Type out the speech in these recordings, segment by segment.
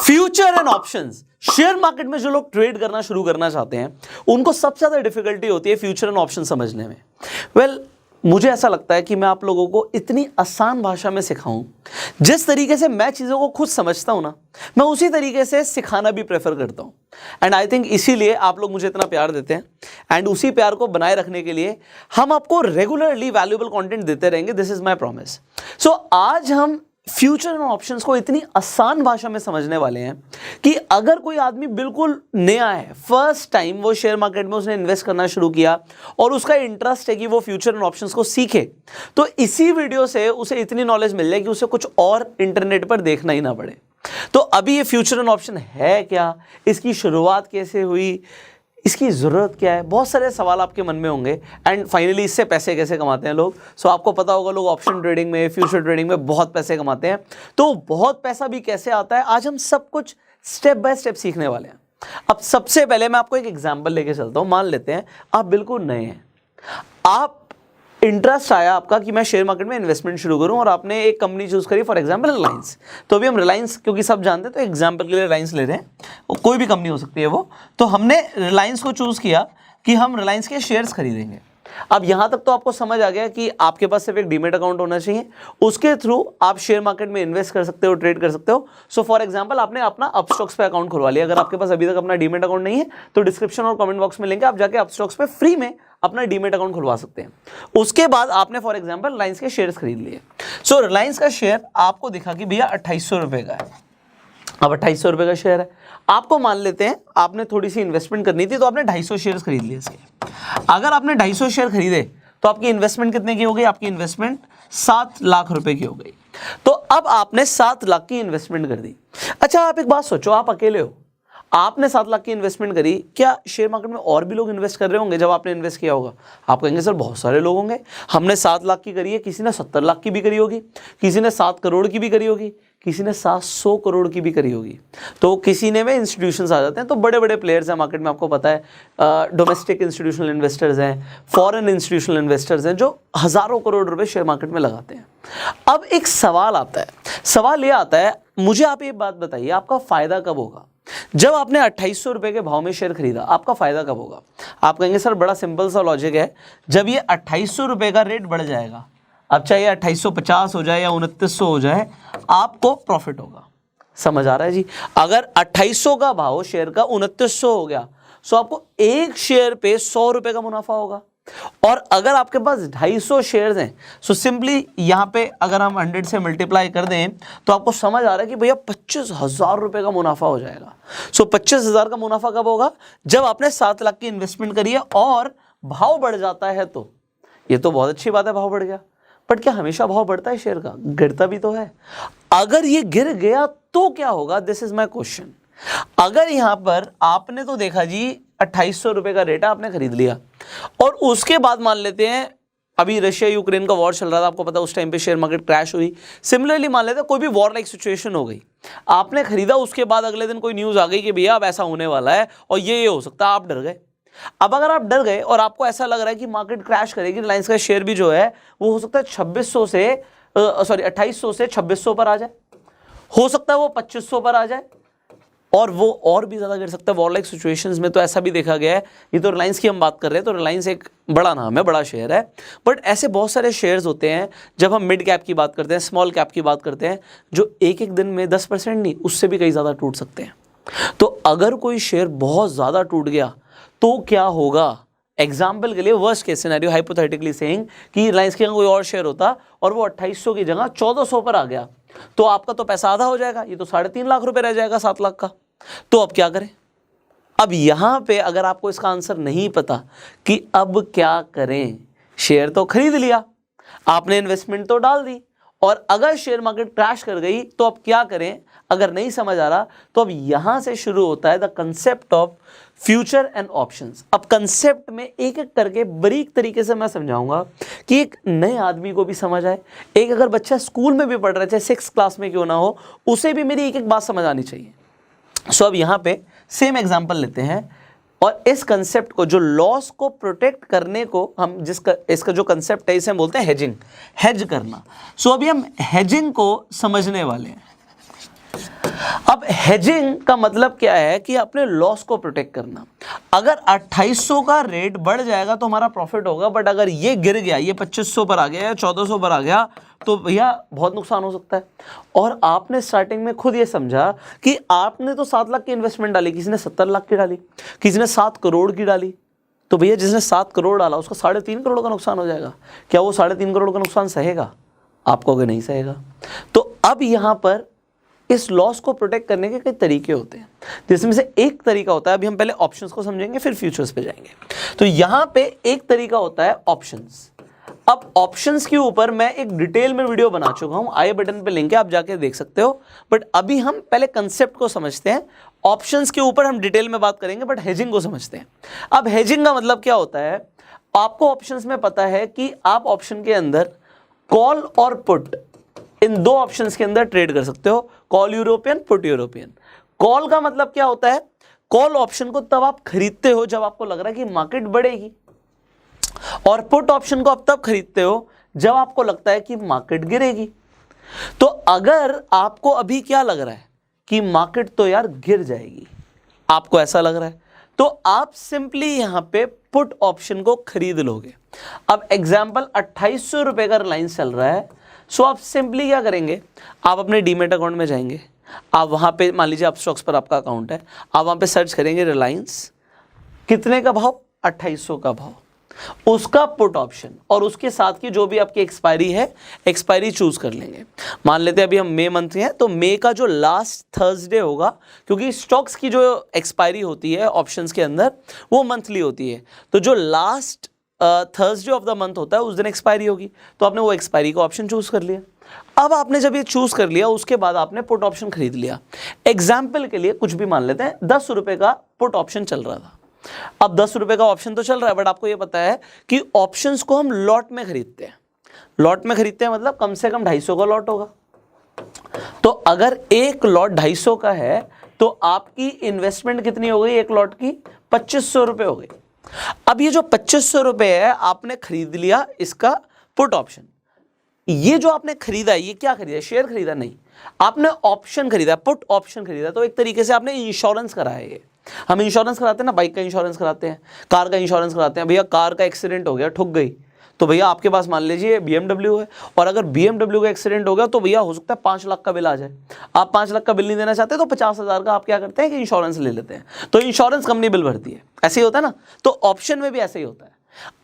Future and options, share market में जो लोग ट्रेड करना शुरू करना चाहते हैं उनको सबसे ज्यादा डिफिकल्टी होती है फ्यूचर एंड ऑप्शन समझने में। मुझे ऐसा लगता है कि मैं आप लोगों को इतनी आसान भाषा में सिखाऊं, जिस तरीके से मैं चीज़ों को खुद समझता हूं ना, मैं उसी तरीके से सिखाना भी प्रेफर करता हूं। एंड आई थिंक इसीलिए आप लोग मुझे इतना प्यार देते हैं, एंड उसी प्यार को बनाए रखने के लिए हम आपको रेगुलरली वैल्यूएबल कंटेंट देते रहेंगे। This is my promise. So आज हम फ्यूचर एंड ऑप्शंस को इतनी आसान भाषा में समझने वाले हैं कि अगर कोई आदमी बिल्कुल नया है, फर्स्ट टाइम वो शेयर मार्केट में उसने इन्वेस्ट करना शुरू किया और उसका इंटरेस्ट है कि वो फ्यूचर एंड ऑप्शंस को सीखे, तो इसी वीडियो से उसे इतनी नॉलेज मिल जाए कि उसे कुछ और इंटरनेट पर देखना ही ना पड़े। तो अभी ये फ्यूचर एंड ऑप्शन है क्या, इसकी शुरुआत कैसे हुई, इसकी ज़रूरत क्या है, बहुत सारे सवाल आपके मन में होंगे। एंड फाइनली इससे पैसे कैसे कमाते हैं लोग। सो आपको पता होगा लोग ऑप्शन ट्रेडिंग में, फ्यूचर ट्रेडिंग में बहुत पैसे कमाते हैं। तो बहुत पैसा भी कैसे आता है, आज हम सब कुछ स्टेप बाय स्टेप सीखने वाले हैं। अब सबसे पहले मैं आपको एक एग्जाम्पल लेके चलता हूँ। मान लेते हैं आप बिल्कुल नए हैं, आप इंटरेस्ट आया आपका कि मैं शेयर मार्केट में इन्वेस्टमेंट शुरू करूं और आपने एक कंपनी चूज करी, फॉर एग्जांपल रिलायंस। तो अभी हम रिलायंस क्योंकि सब जानते हैं तो एग्जांपल के लिए रिलायंस ले रहे हैं, कोई भी कंपनी हो सकती है वो। तो हमने रिलायंस को चूज किया कि हम रिलायंस के शेयर्स खरीदेंगे। अब यहां तक तो आपको समझ आ गया कि आपके पास सिर्फ एक डीमेट अकाउंट होना चाहिए, उसके थ्रू आप शेयर मार्केट में इन्वेस्ट कर सकते हो, ट्रेड कर सकते हो। सो फॉर एग्जांपल आपने अपना अपस्टॉक्स पे अकाउंट खुलवा लिया। अगर आपके पास अभी तक अपना डीमेट अकाउंट नहीं है तो डिस्क्रिप्शन और कमेंट बॉक्स में लिंक है, आप जाके अपस्टॉक्स पे फ्री में अपना डीमेट अकाउंट खुलवा सकते हैं। उसके बाद आपने फॉर एग्जांपल रिलायंस के शेयर्स खरीद लिए। सो रिलायंस का शेयर आपको दिखा कि भैया 2800 रुपए का है। अब 2800 रुपए का शेयर है, आपको मान लेते हैं आपने थोड़ी सी इन्वेस्टमेंट करनी थी तो आपने 250 शेयर खरीद लिए इसके। अगर आपने 250 शेयर खरीदे तो आपकी इन्वेस्टमेंट कितने की हो गई, आपकी इन्वेस्टमेंट 7 लाख रुपए की हो गई। तो अब आपने 7 लाख की इन्वेस्टमेंट कर दी। अच्छा आप एक बात सोचो, आप अकेले हो, आपने 7 लाख की इन्वेस्टमेंट करी, क्या शेयर मार्केट में और भी लोग इन्वेस्ट कर रहे होंगे जब आपने इन्वेस्ट किया होगा? आप कहेंगे सर बहुत सारे लोग होंगे, हमने 7 लाख की करी है, किसी ने 70 लाख की भी करी होगी, किसी ने 7 करोड़ की भी करी होगी, किसी ने 700 करोड़ की भी करी होगी। तो किसी ने में इंस्टीट्यूशंस आ जाते हैं। तो बड़े बड़े प्लेयर्स हैं मार्केट में, आपको पता है, डोमेस्टिक इंस्टीट्यूशनल इन्वेस्टर्स हैं, फॉरेन इंस्टीट्यूशनल इन्वेस्टर्स हैं जो हज़ारों करोड़ रुपए शेयर मार्केट में लगाते हैं। अब एक सवाल आता है, सवाल ये आता है, मुझे आप ये बात बताइए, आपका फ़ायदा कब होगा? जब आपने 2800 रुपए के भाव में शेयर खरीदा, आपका फायदा कब होगा? आप कहेंगे सर बड़ा सिंपल सा लॉजिक है, जब ये 2800 रुपए का रेट बढ़ जाएगा, अब चाहे 2850 हो जाए या 2900 हो जाए, आपको प्रॉफिट होगा। समझ आ रहा है जी? अगर 2800 का भाव शेयर का 2900 हो गया तो आपको एक शेयर पे 100 रुपए का मुनाफा होगा। और अगर आपके पास 250 शेयर्स हैं, सो सिंपली यहाँ पे अगर हम 100 से मल्टीप्लाई कर दें तो आपको समझ आ रहा है कि भैया 25,000 रुपए का मुनाफा हो जाएगा। सो 25,000 का मुनाफा कब होगा? जब आपने 7 लाख की इन्वेस्टमेंट करी है और भाव बढ़ जाता है। तो ये तो बहुत अच्छी बात है, भाव बढ़ गया, बट क्या हमेशा भाव बढ़ता है शेयर का? गिरता भी तो है। अगर ये गिर गया तो क्या होगा? This is my question. अगर यहां पर आपने तो देखा जी 2800 रुपए का रेट आपने खरीद लिया और उसके बाद मान लेते हैं अभी रशिया यूक्रेन का वॉर चल रहा था, आपको पता है उस टाइम पे शेयर मार्केट क्रैश हुई। सिमिलरली मान लेते हैं कोई भी वॉर लाइक सिचुएशन हो गई, आपने खरीदा, उसके बाद अगले दिन कोई न्यूज़ आ गई कि भैया अब ऐसा होने वाला है और ये हो सकता है, आप डर गए। अब अगर आप डर गए और आपको ऐसा लग रहा है कि मार्केट क्रैश करेगी, रिलायंस का शेयर भी जो है वो हो सकता है 2800 से 2600 पर आ जाए, हो सकता है वो 2500 पर आ जाए, और वो और भी ज़्यादा गिर सकता है। वॉर लाइक सिचुएशंस में तो ऐसा भी देखा गया है। ये तो रिलायंस की हम बात कर रहे हैं, तो रिलायंस एक बड़ा नाम है, बड़ा शेयर है, बट ऐसे बहुत सारे शेयर्स होते हैं जब हम मिड कैप की बात करते हैं, स्मॉल कैप की बात करते हैं, जो एक एक दिन में 10% नहीं, उससे भी कई ज़्यादा टूट सकते हैं। तो अगर कोई शेयर बहुत ज़्यादा टूट गया तो क्या होगा? एग्जाम्पल के लिए worst case scenario, hypothetically saying कि रिलायंस के कोई और शेयर होता और वो 2800 की जगह 1400 पर आ गया, तो आपका तो पैसा आधा हो जाएगा, ये तो 3.5 लाख रुपए रह जाएगा 7 लाख का। तो अब क्या करें? अब यहां पे अगर आपको इसका आंसर नहीं पता कि अब क्या करें, शेयर तो खरीद लिया आपने, इन्वेस्टमेंट तो डाल दी, और अगर शेयर मार्केट क्रैश कर गई तो अब क्या करें? अगर नहीं समझ आ रहा तो अब यहां से शुरू होता है the concept of future and options. अब कंसेप्ट में एक एक करके बारीक तरीके से मैं समझाऊंगा कि एक नए आदमी को भी समझ आए, एक अगर बच्चा स्कूल में भी पढ़ रहा है, चाहे 6th क्लास में क्यों ना हो, उसे भी मेरी एक एक बात समझ आनी चाहिए। सो अब यहाँ पे सेम एग्जाम्पल लेते हैं और इस कंसेप्ट को, जो लॉस को प्रोटेक्ट करने को हम इसका जो कंसेप्ट है इसे हम बोलते हैं हेजिंग, हेज करना। सो अभी हम हेजिंग को समझने वाले हैं। अब हेजिंग का मतलब क्या है कि अपने लॉस को प्रोटेक्ट करना। अगर 2800 का रेट बढ़ जाएगा तो हमारा प्रॉफिट होगा, बट अगर ये गिर गया, ये 2500 पर आ गया या 1400 पर आ गया, तो भैया बहुत नुकसान हो सकता है। और आपने स्टार्टिंग में खुद ये समझा कि आपने तो 7 लाख की इन्वेस्टमेंट डाली, किसी ने 70 लाख की डाली, किसी ने 7 करोड़ की डाली, तो भैया जिसने 7 करोड़ डाला उसका 3.5 करोड़ का नुकसान हो जाएगा। क्या वो 3.5 करोड़ का नुकसान सहेगा? आपको अगर नहीं सहेगा। तो अब यहाँ पर इस लॉस को प्रोटेक्ट करने के कई तरीके होते हैं, जिसमें से एक तरीका होता है, अभी हम पहले ऑप्शंस को समझेंगे फिर फ्यूचर्स पे जाएंगे। तो यहाँ पे एक तरीका होता है ऑप्शंस। अब ऑप्शंस के ऊपर मैं एक डिटेल में वीडियो बना चुका हूं, आई बटन पे लिंक है, आप जाके देख सकते हो। बट अभी हम पहले कंसेप्ट को समझते हैं। ऑप्शंस के ऊपर हम डिटेल में बात करेंगे, बट हेजिंग को समझते हैं। अब हेजिंग का मतलब क्या होता है? आपको ऑप्शंस में पता है कि आप ऑप्शन के अंदर कॉल और पुट, इन 2 ऑप्शंस के अंदर ट्रेड कर सकते हो, call European, put European. Call का मतलब क्या होता है? कॉल ऑप्शन को तब आप खरीदते हो जब आपको लग रहा है कि मार्केट बढ़ेगी, और पुट ऑप्शन को आप तब खरीदते हो जब आपको लगता है कि मार्केट गिरेगी। तो अगर आपको अभी क्या लग रहा है कि मार्केट तो यार गिर जाएगी, आपको ऐसा लग रहा है, तो आप सिंपली यहां पे पुट ऑप्शन को खरीद लोगे। अब एग्जांपल 2800 रुपए का रिलायंस चल रहा है, सो आप सिंपली क्या करेंगे, आप अपने डीमेट अकाउंट में जाएंगे, आप वहां पे मान लीजिए आप स्टॉक्स पर आपका अकाउंट है, आप वहां पे सर्च करेंगे रिलायंस, कितने का भाव? 2800 का भाव, उसका पुट ऑप्शन, और उसके साथ की जो भी आपकी एक्सपायरी है, एक्सपायरी चूज कर लेंगे। मान लेते हैं अभी हम मई मंथ में हैं, तो मई का जो लास्ट थर्सडे होगा, क्योंकि स्टॉक्स की जो एक्सपायरी होती है ऑप्शंस के अंदर वो मंथली होती है, तो जो last Thursday of the month होता है उस दिन एक्सपायरी होगी, तो आपने वो एक्सपायरी का ऑप्शन चूज कर लिया। अब आपने जब ये चूज कर लिया, उसके बाद आपने पुट ऑप्शन खरीद लिया। एग्जाम्पल के लिए कुछ भी मान लेते हैं, 10 रुपए का पुट ऑप्शन चल रहा था। अब 10 रुपए का ऑप्शन तो चल रहा है, बट आपको यह पता है कि ऑप्शंस को हम लॉट में खरीदते हैं। लॉट में खरीदते हैं मतलब कम से कम 250 का लॉट होगा। तो अगर एक लॉट 250 का है तो आपकी इन्वेस्टमेंट कितनी हो गई? एक लॉट की 2500 रुपए हो गई। अब ये जो 2500 रुपए है आपने खरीद लिया इसका पुट ऑप्शन। ये जो आपने खरीदा, ये क्या खरीदा? शेयर खरीदा नहीं, आपने ऑप्शन खरीदा, पुट ऑप्शन खरीदा। तो एक तरीके से आपने इंश्योरेंस कराया। ये हम इंश्योरेंस कराते हैं ना, बाइक का इंश्योरेंस कराते हैं, कार का इंश्योरेंस कराते हैं। भैया कार का एक्सीडेंट हो गया, ठुक गई, तो भैया आपके पास मान लीजिए BMW है, और अगर BMW का एक्सीडेंट हो गया तो भैया हो सकता है 5 लाख का बिल आ जाए। आप 5 लाख का बिल नहीं देना चाहते तो 50,000 का आप क्या करते हैं कि इंश्योरेंस ले लेते हैं, तो इंश्योरेंस कंपनी बिल भरती है। ऐसे ही होता है ना, तो ऑप्शन में भी ऐसे ही होता है।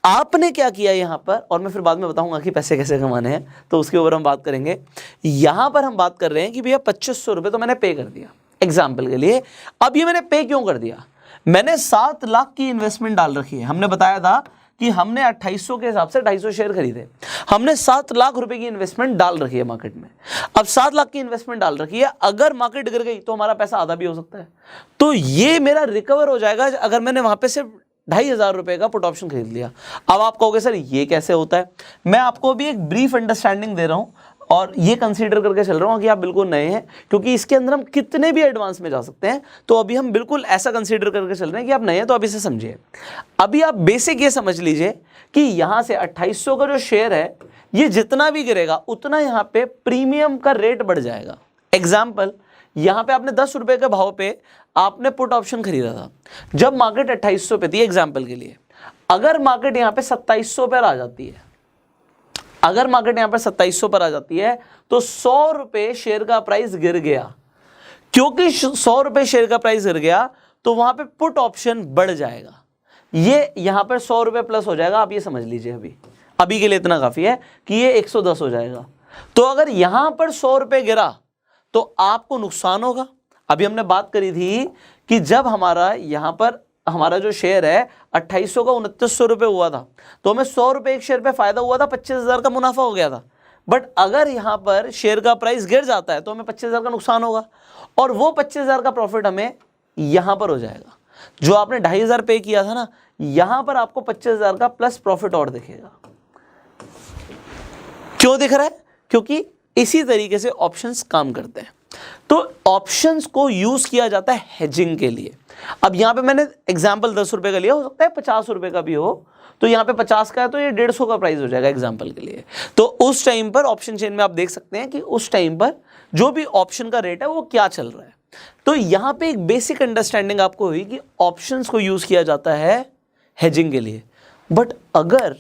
आपने क्या किया यहां पर, और मैं फिर बाद में बताऊंगा कि पैसे कैसे कमाने हैं, तो उसके ऊपर हम बात करेंगे। यहां पर हम बात कर रहे हैं कि भैया 2500 रुपए तो मैंने पे कर दिया एग्जाम्पल के लिए। अब ये मैंने पे क्यों कर दिया? मैंने 7 लाख की इन्वेस्टमेंट डाल रखी है। हमने बताया था कि हमने 2800 के हिसाब से 250 शेयर खरीदे, हमने 7 लाख रुपए की इन्वेस्टमेंट डाल रखी है मार्केट में। अब 7 लाख की इन्वेस्टमेंट डाल रखी है, अगर मार्केट गिर गई तो हमारा पैसा आधा भी हो सकता है। तो ये मेरा रिकवर हो जाएगा अगर मैंने वहां पे सिर्फ 2500 रुपए का पुट ऑप्शन खरीद लिया। अब आप कहोगे सर ये कैसे होता है? मैं आपको अभी एक ब्रीफ अंडरस्टैंडिंग दे रहा हूं, और ये कंसीडर करके चल रहा हूं कि आप बिल्कुल नए हैं, क्योंकि इसके अंदर हम कितने भी एडवांस में जा सकते हैं। तो अभी हम बिल्कुल ऐसा कंसीडर करके चल रहे हैं कि आप नए हैं, तो अभी से समझिए। अभी आप बेसिक ये समझ लीजिए कि यहां से 2800 का जो शेयर है, ये जितना भी गिरेगा उतना यहां पे प्रीमियम का रेट बढ़ जाएगा। एग्जाम्पल, यहां पे आपने 10 रुपए के भाव पे आपने पुट ऑप्शन खरीदा था, जब मार्केट 2800 पे थी। एग्जाम्पल के लिए अगर मार्केट यहां पे 2700 पर आ जाती है, अगर मार्केट यहां पर 2700 पर आ जाती है, तो 100 रुपए शेयर का प्राइस गिर गया। क्योंकि 100 रुपए शेयर का प्राइस गिर गया तो वहां पे पुट ऑप्शन बढ़ जाएगा, ये यहां पर 100 रुपए प्लस हो जाएगा। आप ये समझ लीजिए, अभी के लिए इतना काफी है कि ये 110 हो जाएगा। तो अगर यहां पर 100 रुपए गिरा तो आपको नुकसान होगा। अभी हमने बात करी थी कि जब हमारा यहां पर हमारा जो शेयर है 2800 का 2900 रुपए हुआ था, तो हमें 100 रुपए एक शेयर पे फायदा हुआ था, 25,000 का मुनाफा हो गया था। बट अगर यहां पर शेयर का प्राइस गिर जाता है तो हमें 25,000 का नुकसान होगा, और वो 25,000 का प्रॉफिट हमें यहां पर हो जाएगा। जो आपने 2,500 पे किया था ना, यहां पर आपको 25,000 का प्लस प्रॉफिट और दिखेगा। क्यों दिख रहा है? क्योंकि इसी तरीके से ऑप्शंस काम करते हैं। तो तो ऑप्शंस को यूज किया जाता है हेजिंग के लिए। अब यहां पे मैंने एग्जांपल 10 रुपए का लिया, हो सकता है 50 रुपए का भी हो, तो यहाँ पे 50 का है तो ये 150 का प्राइस हो जाएगा एग्जांपल के लिए। तो उस टाइम पर ऑप्शन चेन में आप देख सकते हैं कि उस टाइम पर जो भी ऑप्शन का रेट है वो क्या चल रहा है। तो यहाँ पे एक बेसिक अंडरस्टैंडिंग आपको हुई कि ऑप्शंस को यूज किया जाता है हेजिंग के लिए। बट अगर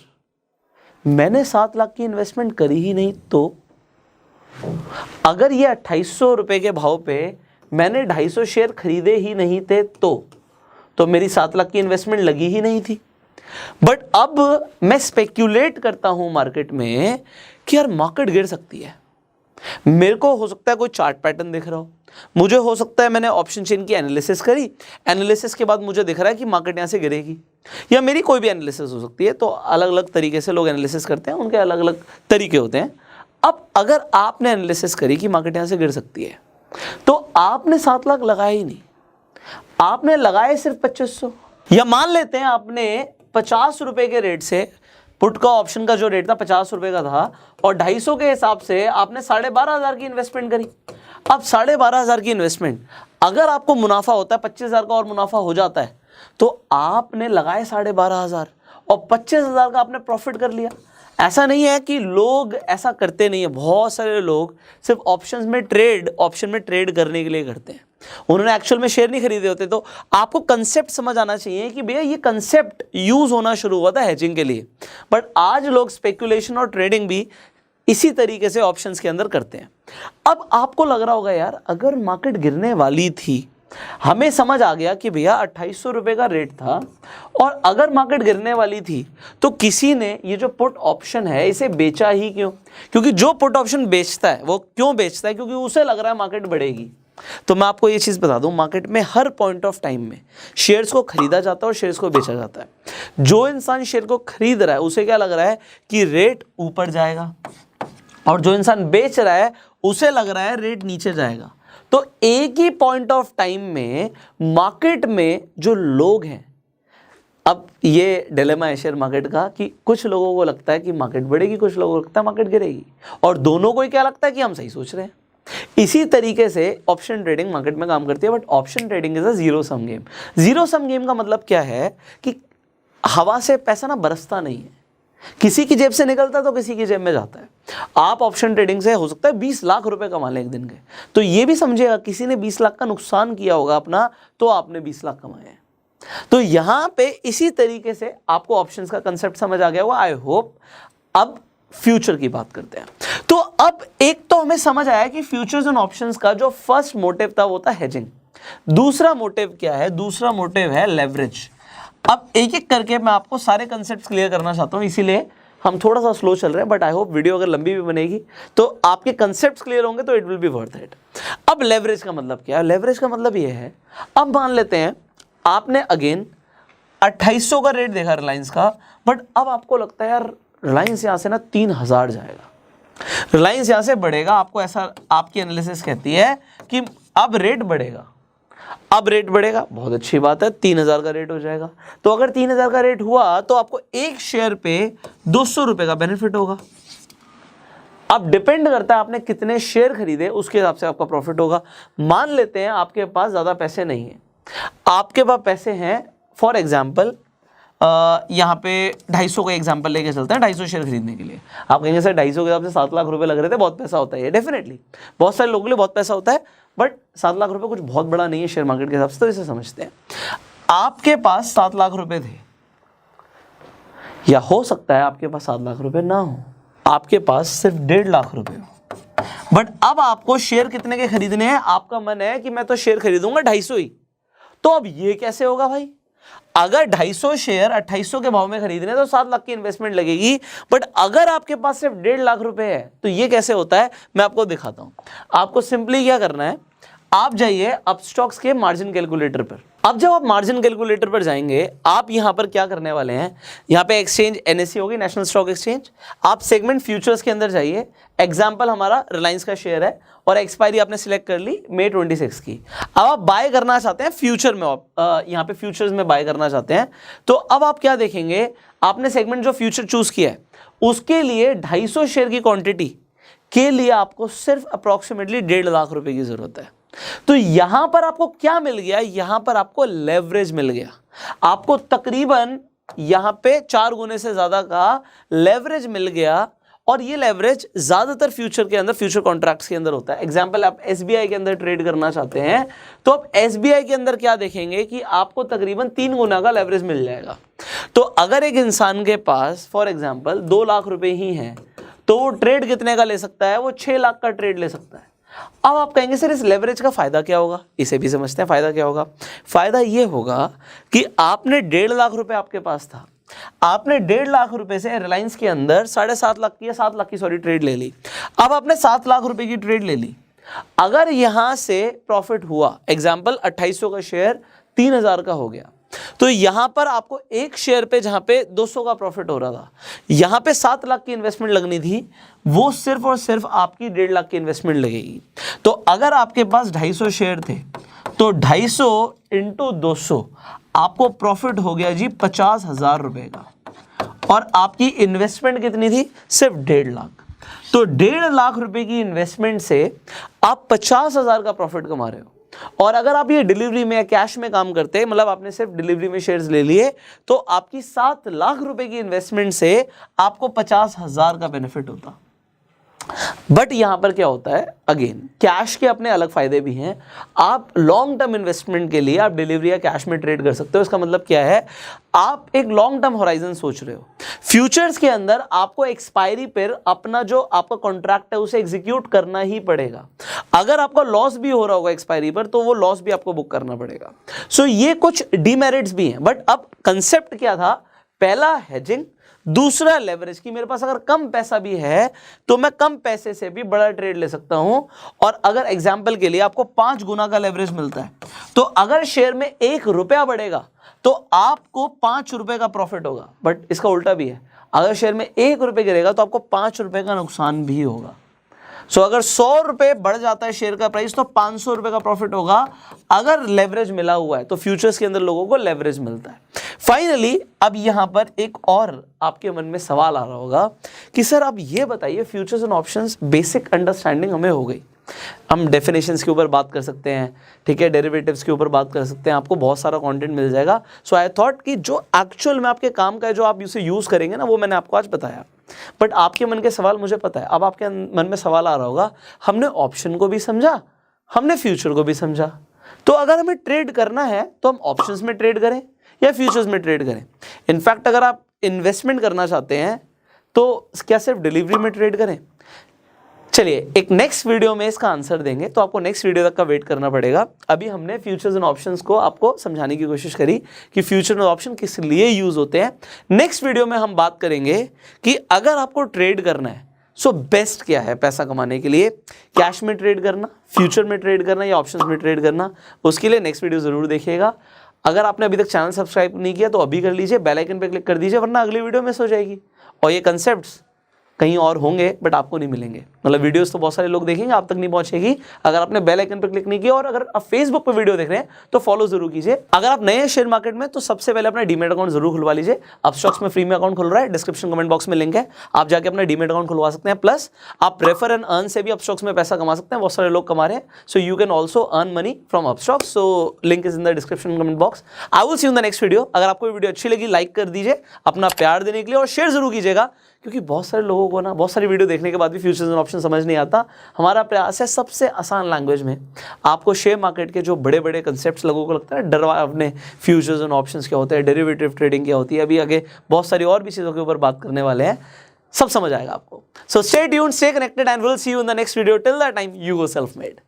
मैंने 7 लाख की इन्वेस्टमेंट करी ही नहीं, तो अगर ये 2800 रुपए के भाव पे मैंने 250 शेयर खरीदे ही नहीं थे, तो मेरी 7 लाख की इन्वेस्टमेंट लगी ही नहीं थी। बट अब मैं स्पेक्यूलेट करता हूं मार्केट में कि यार मार्केट गिर सकती है, मेरे को हो सकता है कोई चार्ट पैटर्न दिख रहा हो, मुझे हो सकता है मैंने ऑप्शन चेन की एनालिसिस करी, एनालिसिस के बाद मुझे दिख रहा है कि मार्केट यहां से गिरेगी, या मेरी कोई भी एनालिसिस हो सकती है। तो अलग अलग तरीके से लोग एनालिसिस करते हैं, उनके अलग अलग तरीके होते हैं। अब अगर आपने एनालिसिस करी कि मार्केट यहां से गिर सकती है, तो आपने 7 लाख लगाए ही नहीं, आपने लगाए सिर्फ 2500, या मान लेते हैं आपने 50 रुपए के रेट से, पुट का ऑप्शन का जो रेट था 50 रुपए का था, और 250 के हिसाब से आपने 12,500 की इन्वेस्टमेंट करी। अब 12,500 की इन्वेस्टमेंट, अगर आपको मुनाफा होता है 25,000 का और मुनाफा हो जाता है, तो आपने लगाए 12,500 और 25,000 का आपने प्रॉफिट कर लिया। ऐसा नहीं है कि लोग ऐसा करते नहीं है, बहुत सारे लोग सिर्फ ऑप्शन में ट्रेड करने के लिए करते हैं, उन्होंने एक्चुअल में शेयर नहीं खरीदे होते। तो आपको कंसेप्ट समझ आना चाहिए कि भैया ये कंसेप्ट यूज होना शुरू हुआ था हेजिंग के लिए, बट आज लोग स्पेकुलेशन और ट्रेडिंग भी इसी तरीके से ऑप्शंस के अंदर करते हैं। अब आपको लग रहा होगा यार, अगर मार्केट गिरने वाली थी, हमें समझ आ गया कि भैया 2800 रुपए का रेट था, और अगर मार्केट गिरने वाली थी तो किसी ने ये जो पुट ऑप्शन है इसे बेचा ही क्यों? क्योंकि जो पुट ऑप्शन बेचता है वो क्यों बेचता है? क्योंकि उसे लग रहा है मार्केट बढ़ेगी। तो मैं आपको ये चीज़ बता दूं, मार्केट में हर पॉइंट ऑफ टाइम में शेयर्स को खरीदा जाता है और शेयर्स को बेचा जाता है। जो इंसान शेयर को खरीद रहा है उसे क्या लग रहा है कि रेट ऊपर जाएगा, और जो इंसान बेच रहा है उसे लग रहा है रेट नीचे जाएगा। तो एक ही पॉइंट ऑफ टाइम में मार्केट में जो लोग हैं, अब ये डिलेमा है शेयर मार्केट का कि कुछ लोगों को लगता है कि मार्केट बढ़ेगी, कुछ लोगों को लगता है मार्केट गिरेगी, और दोनों को ही क्या लगता है कि हम सही सोच रहे हैं। इसी तरीके से ऑप्शन ट्रेडिंग मार्केट में काम करती है, but option trading is a zero sum game. Zero sum game का मतलब क्या है कि हवा से पैसा ना बरसता नहीं है, किसी की जेब से निकलता है तो किसी की जेब में जाता है। आप ऑप्शन ट्रेडिंग से हो सकता है 20 लाख रुपए कमा लें एक दिन के, तो ये भी समझिएगा किसी ने 20 लाख का नुकसान किया होगा अपना, तो आपने 20 लाख कमाए हैं। तो यहां पे इसी तरीके से आपको ऑप्शंस का कंसेप्ट समझ आ गया होगा, आई होप। अब फ्यूचर की बात करते हैं। तो अब एक तो हमें समझ आया कि फ्यूचर्स एंड ऑप्शंस का जो फर्स्ट मोटिव था वो था हेजिंग। दूसरा मोटिव क्या है? दूसरा मोटिव है लेवरेज। अब एक एक करके मैं आपको सारे कंसेप्ट्स क्लियर करना चाहता हूं, इसीलिए हम थोड़ा सा स्लो चल रहे हैं, बट आई होप वीडियो अगर लंबी भी बनेगी तो आपके कंसेप्ट्स क्लियर होंगे तो it will be worth it. अब लेवरेज का मतलब क्या है? लेवरेज का मतलब ये है, अब मान लेते हैं आपने अगेन 2800 का रेट देखा रिलायंस का, बट अब आपको लगता है यार रिलायंस यहाँ से ना 3000 जाएगा, रिलायंस यहाँ से बढ़ेगा, आपको ऐसा आपकी एनालिसिस कहती है कि अब रेट बढ़ेगा। अब रेट बढ़ेगा, बहुत अच्छी बात है, 3000 का रेट हो जाएगा। तो अगर 3000 का रेट हुआ तो आपको एक शेयर पे 200 रुपए का बेनिफिट होगा। अब डिपेंड करता है आपने कितने शेयर खरीदे, उसके हिसाब से आपका प्रॉफिट होगा। मान लेते हैं आपके पास ज़्यादा पैसे नहीं हैं, आपके पास पैसे हैं, फॉर एग्जाम्पल यहाँ पे 250 का एग्जाम्पल लेके चलते हैं, 250 शेयर खरीदने के लिए। आप कहेंगे सर 250 के हिसाब से 7 लाख रुपए लग रहे थे, बहुत पैसा होता है। ये डेफिनेटली बहुत सारे लोगों के लिए बहुत पैसा होता है, बट 7 लाख रुपए कुछ बहुत बड़ा नहीं है शेयर मार्केट के हिसाब से, तो इसे समझते हैं। आपके पास 7 लाख रुपए थे, या हो सकता है आपके पास 7 लाख रुपए ना हो, आपके पास सिर्फ 1.5 लाख रुपए हो, बट अब आपको शेयर कितने के खरीदने हैं? आपका मन है कि मैं तो शेयर खरीदूंगा 250 ही। तो अब ये कैसे होगा भाई? अगर 250 शेयर 2800 के भाव में खरीदने तो 7 लाख की इन्वेस्टमेंट लगेगी, बट अगर आपके पास सिर्फ 1.5 लाख रुपए है तो ये कैसे होता है? मैं आपको दिखाता हूं। आपको सिंपली क्या करना है, आप जाइए अपस्टॉक्स के मार्जिन कैलकुलेटर पर। अब जब आप मार्जिन कैलकुलेटर पर जाएंगे, आप यहां पर क्या करने वाले हैं, यहां पे एक्सचेंज NSE होगी, नेशनल स्टॉक एक्सचेंज। आप सेगमेंट फ्यूचर्स के अंदर जाइए, एग्जांपल हमारा रिलायंस का शेयर है और एक्सपायरी आपने सिलेक्ट कर ली मई 26 की। अब आप बाय करना चाहते हैं फ्यूचर में, यहाँ पे फ्यूचर्स में बाय करना चाहते हैं, तो अब आप क्या देखेंगे, आपने सेगमेंट जो फ्यूचर चूज किया है उसके लिए 250 शेयर की क्वांटिटी के लिए आपको सिर्फ अप्रॉक्सीमेटली 1.5 लाख रुपए की जरूरत है। तो यहां पर आपको क्या मिल गया, यहां पर आपको लेवरेज मिल गया, आपको तकरीबन यहां पे 4 गुने से ज्यादा का लेवरेज मिल गया। और ये लेवरेज ज्यादातर फ्यूचर के अंदर, फ्यूचर कॉन्ट्रैक्ट्स के अंदर होता है। एग्जांपल, आप एसबीआई के अंदर ट्रेड करना चाहते हैं तो आप एसबीआई के अंदर क्या देखेंगे कि आपको तकरीबन 3 गुना का लेवरेज मिल जाएगा। तो अगर एक इंसान के पास फॉर एग्जांपल 2 लाख रुपए ही हैं तो वो ट्रेड कितने का ले सकता है, वो 6 लाख का ट्रेड ले सकता है। अब आप कहेंगे सर इस लेवरेज का फायदा क्या होगा, इसे भी समझते हैं। फायदा क्या होगा, फायदा ये होगा कि आपने 1.5 लाख रुपए आपके पास था, आपने 1.5 लाख रुपए से रिलायंस के अंदर 7.5 लाख की या 7 लाख की ट्रेड ले ली। अब आपने 7 लाख रुपए की ट्रेड ले ली, अगर यहां से प्रॉफिट हुआ, एग्जांपल 2800 का शेयर 3000 का हो गया, तो यहां पर आपको एक शेयर पे जहां पे 200 का प्रॉफिट हो रहा था, यहां पे 7 लाख की इन्वेस्टमेंट लगनी थी, वो सिर्फ और सिर्फ आपकी 1.5 लाख की इन्वेस्टमेंट लगेगी। तो अगर आपके पास 250 शेयर थे तो 250 इंटू 200 आपको प्रॉफिट हो गया जी 50,000 रुपए का, और आपकी इन्वेस्टमेंट कितनी थी, सिर्फ 1.5 लाख। तो 1.5 लाख रुपए की इन्वेस्टमेंट से आप 50,000 का प्रॉफिट कमा रहे हो। और अगर आप ये डिलीवरी में या कैश में काम करते हैं, मतलब आपने सिर्फ डिलीवरी में शेयर्स ले लिए, तो आपकी 7 लाख रुपए की इन्वेस्टमेंट से आपको 50,000 का बेनिफिट होता। बट यहां पर क्या होता है, अगेन कैश के अपने अलग फायदे भी हैं। आप लॉन्ग टर्म इन्वेस्टमेंट के लिए आप डिलीवरी या कैश में ट्रेड कर सकते हो। इसका मतलब क्या है, आप एक लॉन्ग टर्म होराइजन सोच रहे हो। फ्यूचर्स के अंदर आपको एक्सपायरी पर अपना जो आपका कॉन्ट्रैक्ट है उसे एग्जीक्यूट करना ही पड़ेगा। अगर आपका लॉस भी हो रहा होगा एक्सपायरी पर, तो वो लॉस भी आपको बुक करना पड़ेगा। सो ये कुछ डीमेरिट्स भी हैं। बट अब कंसेप्ट क्या था, पहला हेजिंग, दूसरा लेवरेज, कि मेरे पास अगर कम पैसा भी है तो मैं कम पैसे से भी बड़ा ट्रेड ले सकता हूं। और अगर एग्जांपल के लिए आपको 5 गुना का लेवरेज मिलता है, तो अगर शेयर में 1 रुपया बढ़ेगा तो आपको 5 रुपए का प्रॉफिट होगा। बट इसका उल्टा भी है, अगर शेयर में 1 रुपये गिरेगा तो आपको 5 रुपए का नुकसान भी होगा। सो अगर 100 रुपए बढ़ जाता है शेयर का प्राइस तो 500 रुपए का प्रॉफिट होगा। अगर लेवरेज मिला हुआ है तो फ्यूचर्स के अंदर लोगों को लेवरेज मिलता है। फाइनली अब यहां पर एक और आपके मन में सवाल आ रहा होगा कि सर आप ये बताइए, futures and options basic understanding हमें हो गई, हम डेफिनेशंस के ऊपर बात कर सकते हैं, ठीक है, डेरिवेटिव्स के ऊपर बात कर सकते हैं, आपको बहुत सारा कंटेंट मिल जाएगा। सो आई थॉट कि जो एक्चुअल में आपके काम का है, जो आप इसे यूज़ करेंगे ना, वो मैंने आपको आज बताया। बट आपके मन के सवाल मुझे पता है। अब आपके मन में सवाल आ रहा होगा, हमने ऑप्शन को भी समझा, हमने फ्यूचर को भी समझा, तो अगर हमें ट्रेड करना है तो हम ऑप्शंस में ट्रेड करें या फ्यूचर्स में ट्रेड करें। इनफैक्ट अगर आप इन्वेस्टमेंट करना चाहते हैं तो क्या सिर्फ डिलीवरी में ट्रेड करें? चलिए एक नेक्स्ट वीडियो में इसका आंसर देंगे, तो आपको नेक्स्ट वीडियो तक का वेट करना पड़ेगा। अभी हमने फ्यूचर्स एंड ऑप्शंस को आपको समझाने की कोशिश करी कि फ्यूचर एंड ऑप्शन किस लिए यूज होते हैं। नेक्स्ट वीडियो में हम बात करेंगे कि अगर आपको ट्रेड करना है सो बेस्ट क्या है पैसा कमाने के लिए, कैश में ट्रेड करना, फ्यूचर में ट्रेड करना या ऑप्शंस में ट्रेड करना। उसके लिए नेक्स्ट वीडियो जरूर देखिएगा। अगर आपने अभी तक चैनल सब्सक्राइब नहीं किया तो अभी कर लीजिए, बेल आइकन पे क्लिक कर दीजिए, वरना अगली वीडियो मिस हो जाएगी। और ये कंसेप्ट्स कहीं और होंगे बट आपको नहीं मिलेंगे, मतलब वीडियोस तो बहुत सारे लोग देखेंगे, आप तक नहीं पहुंचेगी अगर आपने बेल आइकन पर क्लिक नहीं किया। और अगर आप फेसबुक पे वीडियो देख रहे हैं तो फॉलो जरूर कीजिए। अगर आप नए शेयर मार्केट में, तो सबसे पहले अपना डीमेट अकाउंट जरूर खुलवा लीजिए। अपस्टॉक्स में फ्री में अकाउंट खुल रहा है, डिस्क्रिप्शन कमेंट बॉक्स में लिंक है, आप जाके अपना डीमेट अकाउंट खुलवा सकते हैं। प्लस आप रेफर एंड अर्न से भी अपस्टॉक्स में पैसा कमा सकते हैं, बहुत सारे लोग कमा रहे हैं। So you can also earn money from Upstox. So link is in the description comment box. I will see you in the next video. अगर आपको वीडियो अच्छी लगी लाइक कर दीजिए अपना प्यार देने के लिए, और शेयर जरूर कीजिएगा, क्योंकि बहुत सारे लोगों को ना बहुत सारी वीडियो देखने के बाद भी फ्यूचर्स एंड ऑप्शन समझ नहीं आता। हमारा प्रयास है सबसे आसान लैंग्वेज में आपको शेयर मार्केट के जो बड़े बड़े कंसेप्ट्स लोगों को लगता है डरवा, अपने फ्यूचर्स एंड ऑप्शंस क्या होते हैं, डेरिवेटिव ट्रेडिंग क्या होती है, अभी आगे बहुत सारी और भी चीज़ों के ऊपर बात करने वाले हैं, सब समझ आएगा आपको। So stay tuned, stay connected and will see you in the next video. Till that time you go self made.